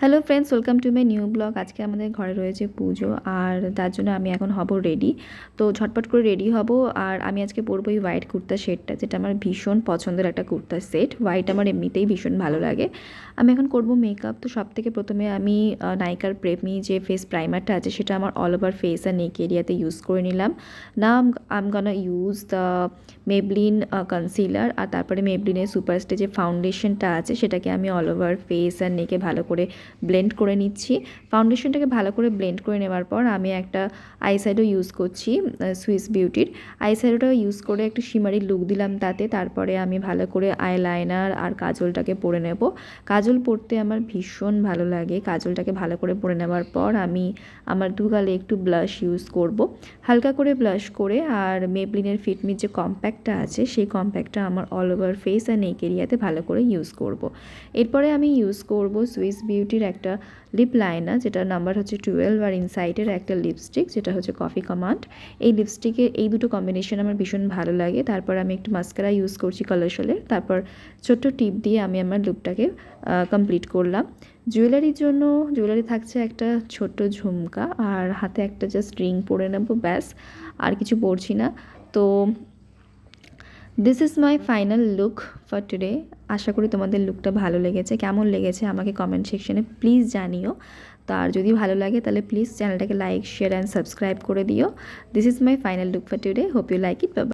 Hello friends, welcome to my new blog. আজকে আমাদের ঘরে রয়েছে পুজো, আর তার জন্য আমি এখন হব রেডি। তো ঝটপট করে রেডি হব। আর আমি আজকে পরবো এই হোয়াইট কুর্তা সেটটা, যেটা আমার ভীষণ পছন্দের একটা কুর্তা সেট। হোয়াইট আমার এমনিতেই ভীষণ ভালো লাগে। আমি এখন করব মেকআপ। তো সব থেকে প্রথমে আমি নাইকার প্রেমি যে ফেস প্রাইমারটা আছে, সেটা আমার অল ওভার ফেস আর নেক এরিয়াতে ইউজ করে নিলাম। না, আম গানা ইউজ দ্য মেবলিন কনসিলার, আর তারপরে মেবলিনের সুপারস্টে যে ফাউন্ডেশনটা আছে, সেটাকে আমি অল ওভার ফেস আর নেকে ভালো করে ব্লেন্ড করে নিচ্ছি। ফাউন্ডেশনটাকে ভালো করে ব্লেন্ড করে নেওয়ার পর আমি একটা আইশ্যাডো ইউজ করছি সুইস বিউটির। আইশ্যাডোটা ইউজ করে একটু শিমারি লুক দিলাম তাতে। তারপরে আমি ভালো করে আইলাইনার আর কাজলটাকে পরে নেব। কাজল পরতে আমার ভীষণ ভালো লাগে। কাজলটাকে ভালো করে পরে নেওয়ার পর আমি আমার দুগালে একটু ব্লাশ ইউজ করব, হালকা করে ব্লাশ করে। আর মেবলিনের ফিটমির যে কম্প্যাক্টটা আছে, সেই কম্প্যাক্টটা আমার অল ওভার ফেস আর নেক এরিয়াতে ভালো করে ইউজ করব। এরপরে আমি ইউজ করব সুইস বিউটির একটা লিপ লাইনার, যেটার নাম্বার হচ্ছে 12, আর ইনসাইডের একটা লিপস্টিক, যেটা হচ্ছে কফি কমান্ড। এই লিপস্টিকের এই দুটো কম্বিনেশন আমার ভীষণ ভালো লাগে। তারপর আমি একটু মাস্কারা ইউজ করছি কালারসোলের। তারপর ছোট্ট টিপ দিয়ে আমি আমার লুকটাকে কমপ্লিট করলাম। জুয়েলারি থাকছে একটা ছোট্ট ঝুমকা, আর হাতে একটা জাস্ট রিং পরে নেবো, ব্যাস। আর কিছু পরছি না। তো this is my final look for today. আশা করি তোমাদের লুকটা ভালো লেগেছে। কেমন লেগেছে আমাকে কমেন্ট সেকশনে প্লিজ জানিও। তো আর যদি ভালো লাগে তাহলে প্লিজ চ্যানেলটাকে লাইক, শেয়ার অ্যান্ড সাবস্ক্রাইব করে দিও। This is my final look for today. Hope you like it. By.